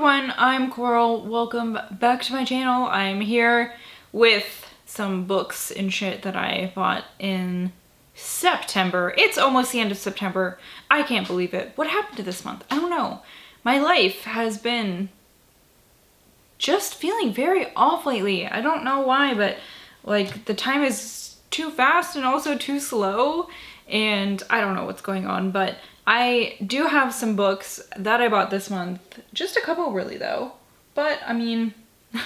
everyone, I'm Coral. Welcome back to my channel. I'm here with some books and shit that I bought in September. It's almost the end of September. I can't believe it. What happened to this month? I don't know. My life has been just feeling very off lately. I don't know why, but like the time is too fast and also too slow, and I don't know what's going on, but I do have some books that I bought this month. Just a couple really though. But I mean,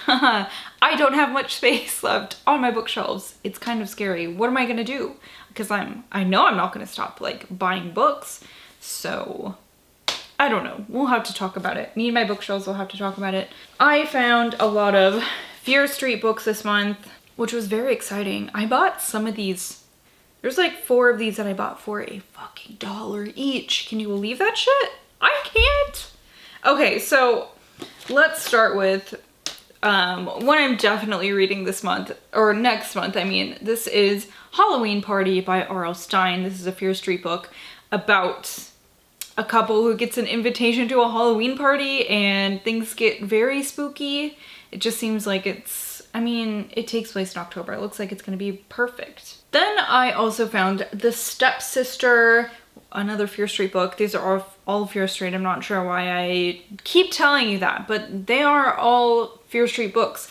I don't have much space left on my bookshelves. It's kind of scary. What am I gonna do? Because I know I'm not gonna stop like buying books. So I don't know. We'll have to talk about it. Me and my bookshelves will have to talk about it. I found a lot of Fear Street books this month, which was very exciting. I bought some of these. There's like 4 of these that I bought for a fucking $1 each. Can you believe that shit? I can't. Okay, so let's start with one I'm definitely reading this month, or next month, I mean. This is Halloween Party by R.L. Stine. This is a Fear Street book about a couple who gets an invitation to a Halloween party and things get very spooky. It just seems like it takes place in October. It looks like it's gonna be perfect. Then I also found The Stepsister, another Fear Street book. These are all Fear Street. I'm not sure why I keep telling you that, but they are all Fear Street books.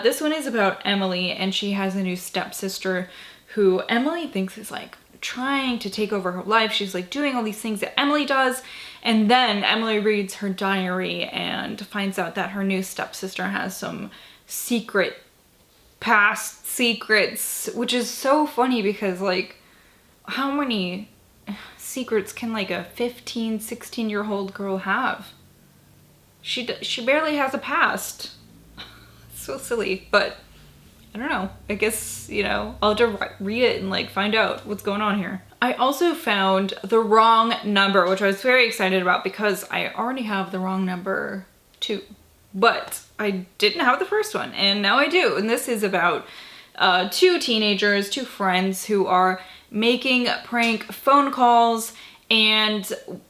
This one is about Emily, and she has a new stepsister who Emily thinks is like trying to take over her life. She's like doing all these things that Emily does, and then Emily reads her diary and finds out that her new stepsister has some secret past secrets, which is so funny because like how many secrets can like a 15-16-year-old girl have? She barely has a past. So silly, but I don't know. I guess, you know, I'll have to read it and like find out what's going on here. I also found The Wrong Number, which I was very excited about because I already have The Wrong Number 2. But I didn't have the first one, and now I do. And this is about 2 teenagers, 2 friends who are making prank phone calls, and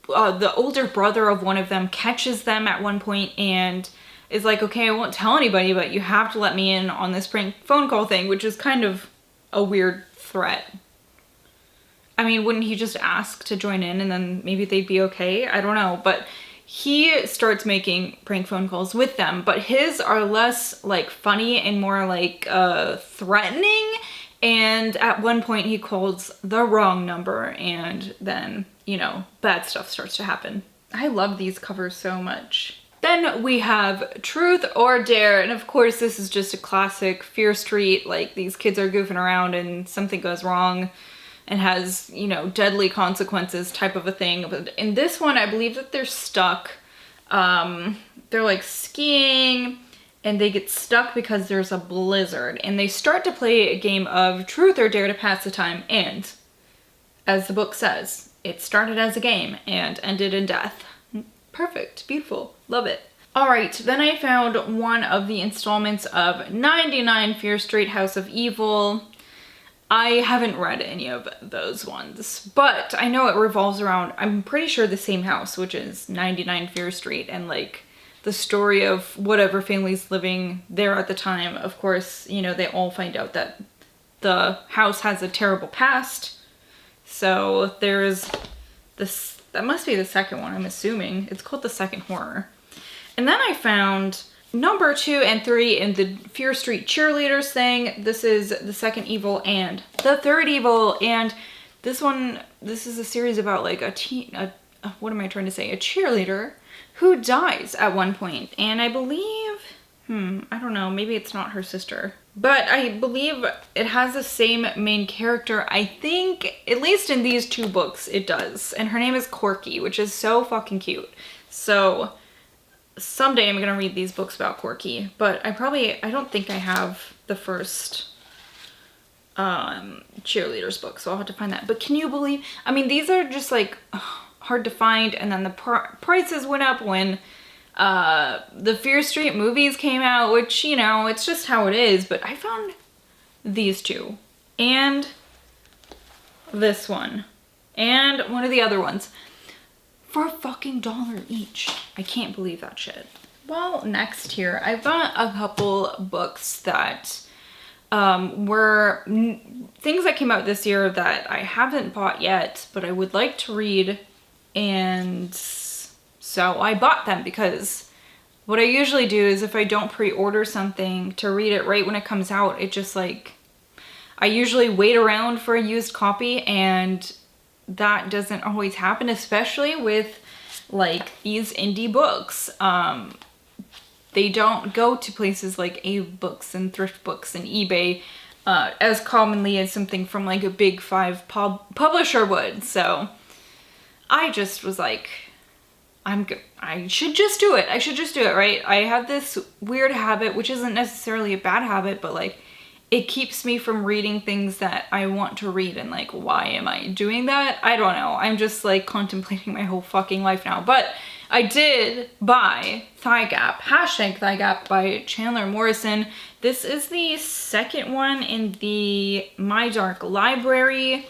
the older brother of one of them catches them at one point and is like, okay, I won't tell anybody, but you have to let me in on this prank phone call thing, which is kind of a weird threat. I mean, wouldn't he just ask to join in and then maybe they'd be okay? I don't know, but he starts making prank phone calls with them, but his are less like funny and more like threatening. And at one point he calls the wrong number, and then, you know, bad stuff starts to happen. I love these covers so much. Then we have Truth or Dare, and of course this is just a classic Fear Street, like these kids are goofing around and something goes wrong and has, you know, deadly consequences type of a thing. But in this one, I believe that they're stuck. They're like skiing and they get stuck because there's a blizzard, and they start to play a game of Truth or Dare to pass the time. And as the book says, it started as a game and ended in death. Perfect, beautiful, love it. All right, then I found one of the installments of 99 Fear Street House of Evil. I haven't read any of those ones, but I know it revolves around, I'm pretty sure, the same house, which is 99 Fear Street, and like the story of whatever family's living there at the time. Of course, you know, they all find out that the house has a terrible past. So there's this, that must be the second one, I'm assuming. It's called The Second Horror. And then I found number 2 and 3 in the Fear Street Cheerleaders thing. This is The Second Evil and The Third Evil, and this is a series about like a cheerleader who dies at one point, and I believe, I don't know, maybe it's not her sister, but I believe it has the same main character. I think, at least in these 2 books, it does, and her name is Corky, which is so fucking cute. So someday I'm gonna read these books about Corky, but I don't think I have the first cheerleaders book, so I'll have to find that. But can you believe, I mean, these are just like hard to find, and then the prices went up when the Fear Street movies came out, which, you know, it's just how it is, but I found these 2, and this one, and one of the other ones for a fucking $1 each. I can't believe that shit. Well, next here, I've got a couple books that were things that came out this year that I haven't bought yet, but I would like to read, and so I bought them because what I usually do is if I don't pre-order something to read it right when it comes out, it just like, I usually wait around for a used copy, and that doesn't always happen, especially with like these indie books. They don't go to places like A-Books and Thrift Books and eBay as commonly as something from like a big five publisher would. So I just was like, I should just do it. I should just do it, right? I have this weird habit, which isn't necessarily a bad habit, but like it keeps me from reading things that I want to read, and like, why am I doing that? I don't know. I'm just like contemplating my whole fucking life now. But I did buy Thigh Gap, hashtag Thigh Gap by Chandler Morrison. This is the second one in the My Dark Library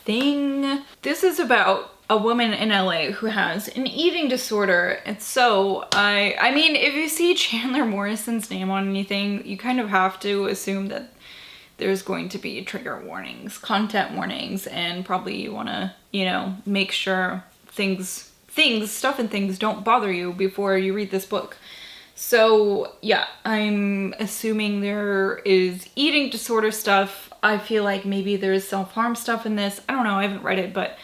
thing. This is about a woman in LA who has an eating disorder. And so I mean, if you see Chandler Morrison's name on anything, you kind of have to assume that there's going to be trigger warnings, content warnings, and probably you want to, you know, make sure stuff and things don't bother you before you read this book. So yeah, I'm assuming there is eating disorder stuff. I feel like maybe there's self-harm stuff in this. I don't know, I haven't read it, but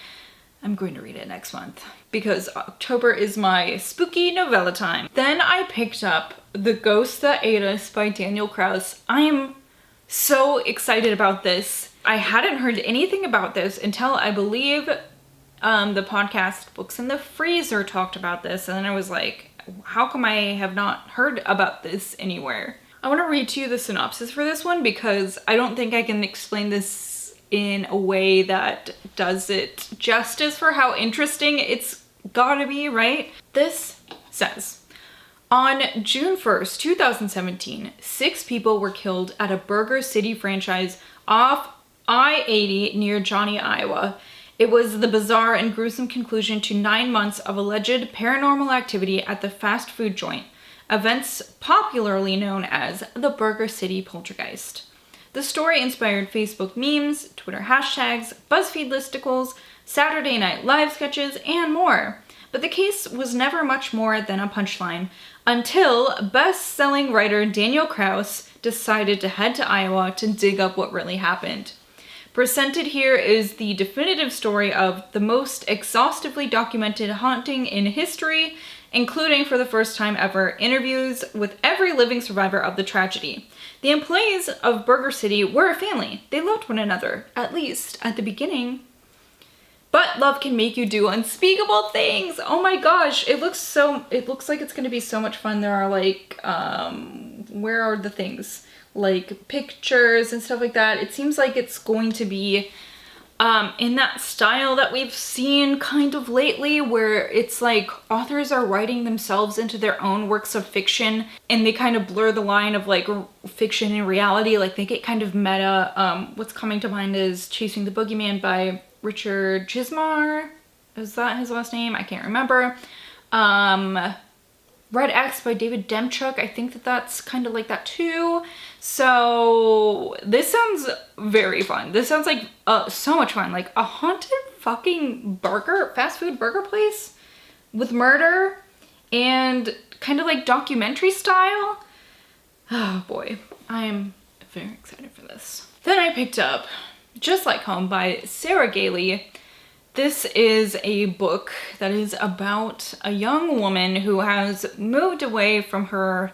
I'm going to read it next month because October is my spooky novella time. Then I picked up The Ghost That Ate Us by Daniel Kraus. I am so excited about this. I hadn't heard anything about this until I believe the podcast Books in the Freezer talked about this, and then I was like, how come I have not heard about this anywhere? I want to read to you the synopsis for this one because I don't think I can explain this in a way that does it justice for how interesting it's gotta be, right? This says, on June 1st, 2017, 6 people were killed at a Burger City franchise off I-80 near Johnny, Iowa. It was the bizarre and gruesome conclusion to 9 months of alleged paranormal activity at the fast food joint, events popularly known as the Burger City Poltergeist. The story inspired Facebook memes, Twitter hashtags, BuzzFeed listicles, Saturday Night Live sketches, and more. But the case was never much more than a punchline until best-selling writer Daniel Kraus decided to head to Iowa to dig up what really happened. Presented here is the definitive story of the most exhaustively documented haunting in history, including, for the first time ever, interviews with every living survivor of the tragedy. The employees of Burger City were a family. They loved one another, at least at the beginning. But love can make you do unspeakable things. Oh my gosh, it looks like it's gonna be so much fun. There are like, where are the things? Like pictures and stuff like that. It seems like it's going to be in that style that we've seen kind of lately, where it's like authors are writing themselves into their own works of fiction and they kind of blur the line of like fiction and reality. Like they get kind of meta. What's coming to mind is Chasing the Boogeyman by Richard Chismar. Is that his last name? I can't remember. Red X by David Demchuk. I think that's kind of like that too. So this sounds very fun. This sounds like so much fun. Like a haunted fucking fast food burger place with murder and kind of like documentary style. Oh boy, I'm very excited for this. Then I picked up Just Like Home by Sarah Gailey. This is a book that is about a young woman who has moved away from her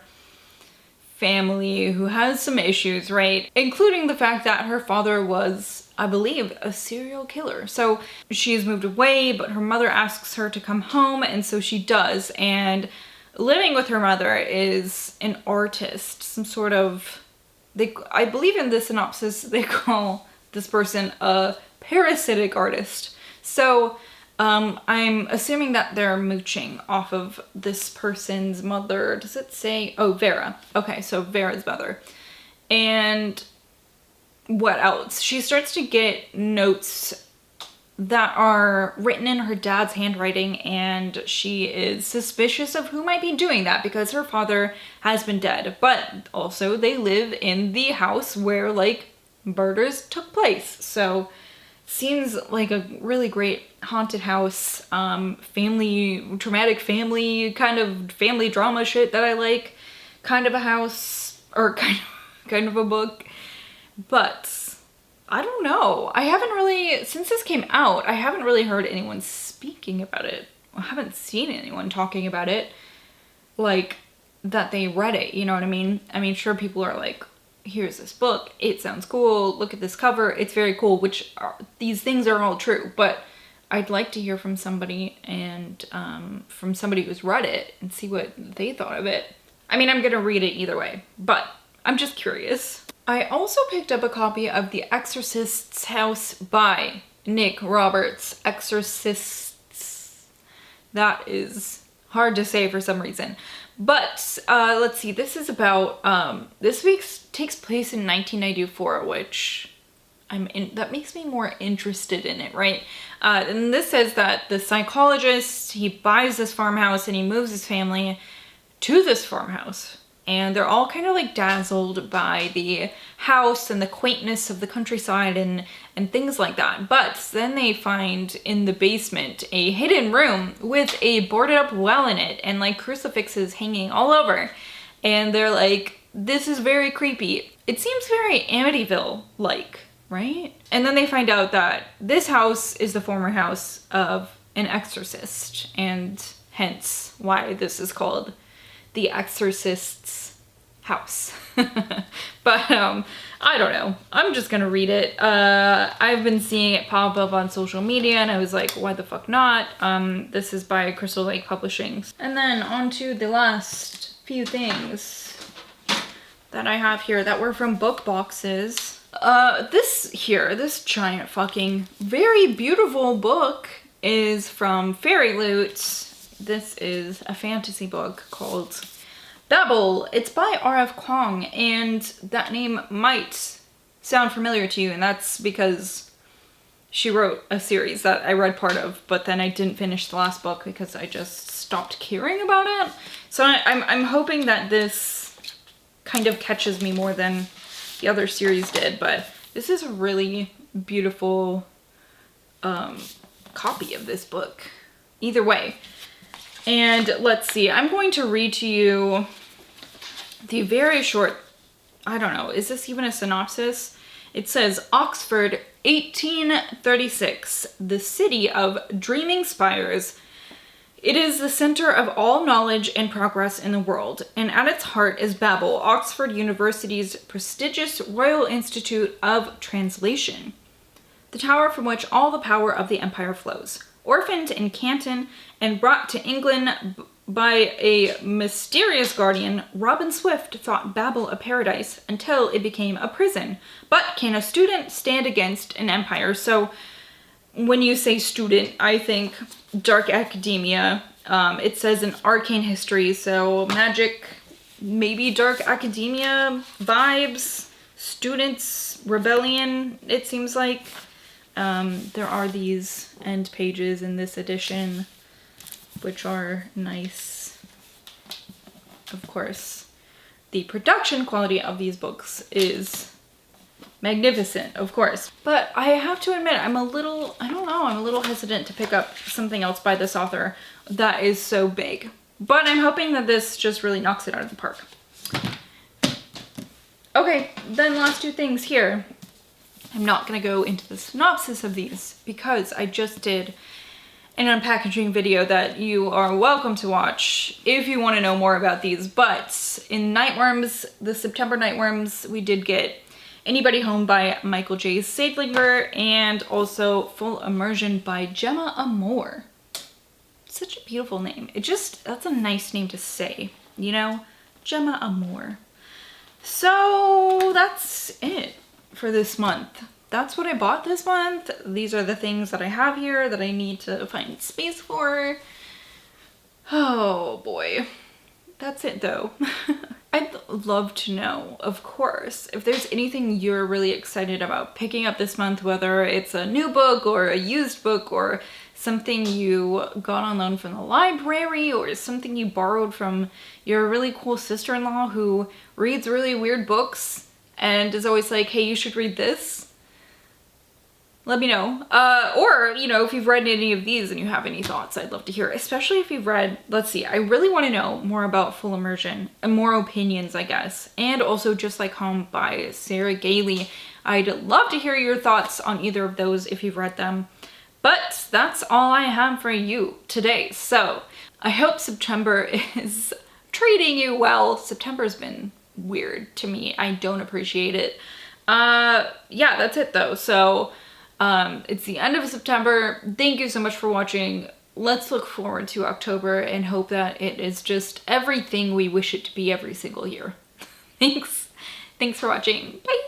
family, who has some issues, right? Including the fact that her father was, I believe, a serial killer. So she's moved away, but her mother asks her to come home, and so she does. And living with her mother is an artist, some sort of, I believe in the synopsis, they call this person a parasitic artist. So I'm assuming that they're mooching off of this person's mother. Does it say? Oh, Vera. Okay, so Vera's mother. And what else? She starts to get notes that are written in her dad's handwriting, and she is suspicious of who might be doing that because her father has been dead. But also they live in the house where like murders took place. So seems like a really great haunted house, traumatic family, kind of family drama shit that I like. Kind of a house, or kind of a book. But I don't know. I haven't really, since this came out, I haven't really heard anyone speaking about it. I haven't seen anyone talking about it, like, that they read it, you know what I mean? I mean, sure, people are like, here's this book, it sounds cool, look at this cover, it's very cool, these things are all true, but I'd like to hear from somebody, and from somebody who's read it, and see what they thought of it. I mean, I'm gonna read it either way, but I'm just curious. I also picked up a copy of The Exorcist's House by Nick Roberts. Exorcists. That is hard to say for some reason. But let's see, this is about, this week takes place in 1994, which that makes me more interested in it, right? And this says that the psychologist, he buys this farmhouse and he moves his family to this farmhouse. And they're all kind of like dazzled by the house and the quaintness of the countryside and things like that. But then they find in the basement a hidden room with a boarded up well in it and like crucifixes hanging all over. And they're like, this is very creepy. It seems very Amityville-like, right? And then they find out that this house is the former house of an exorcist, and hence why this is called The Exorcist's House. But I don't know. I'm just gonna read it. I've been seeing it pop up on social media and I was like, why the fuck not? This is by Crystal Lake Publishing. And then on to the last few things that I have here that were from book boxes. This giant fucking very beautiful book is from Fairy Loot. This is a fantasy book called Babel. It's by R.F. Kuang, and that name might sound familiar to you, and that's because she wrote a series that I read part of, but then I didn't finish the last book because I just stopped caring about it. So I'm hoping that this kind of catches me more than the other series did, but this is a really beautiful copy of this book. Either way. And let's see, I'm going to read to you the very short, I don't know, is this even a synopsis? It says, Oxford, 1836, the city of dreaming spires. It is the center of all knowledge and progress in the world, and at its heart is Babel, Oxford University's prestigious Royal Institute of Translation, the tower from which all the power of the empire flows. Orphaned in Canton and brought to England by a mysterious guardian, Robin Swift thought Babel a paradise until it became a prison. But can a student stand against an empire? So when you say student, I think dark academia. It says an arcane history, so magic, maybe dark academia vibes, students, rebellion, it seems like. There are these end pages in this edition, which are nice. Of course, the production quality of these books is magnificent, of course. But I have to admit, I'm a little hesitant to pick up something else by this author that is so big. But I'm hoping that this just really knocks it out of the park. Okay, then last two things here. I'm not going to go into the synopsis of these because I just did an unpackaging video that you are welcome to watch if you want to know more about these. But in Nightworms, the September Nightworms, we did get Anybody Home by Michael J. Sadlinger and also Full Immersion by Gemma Amore. Such a beautiful name. That's a nice name to say, you know? Gemma Amore. So that's it for this month. That's what I bought this month. These are the things that I have here that I need to find space for. Oh boy. That's it though. love to know, of course, if there's anything you're really excited about picking up this month, whether it's a new book or a used book or something you got on loan from the library or something you borrowed from your really cool sister-in-law who reads really weird books and is always like, hey, you should read this. Let me know. Or, you know, if you've read any of these and you have any thoughts, I'd love to hear. Especially if you've read, let's see, I really want to know more about Full Immersion and more opinions, I guess. And also Just Like Home by Sarah Gailey. I'd love to hear your thoughts on either of those if you've read them. But that's all I have for you today. So I hope September is treating you well. September's been weird to me. I don't appreciate it. Yeah, that's it though. So it's the end of September. Thank you so much for watching. Let's look forward to October and hope that it is just everything we wish it to be every single year. Thanks for watching. Bye.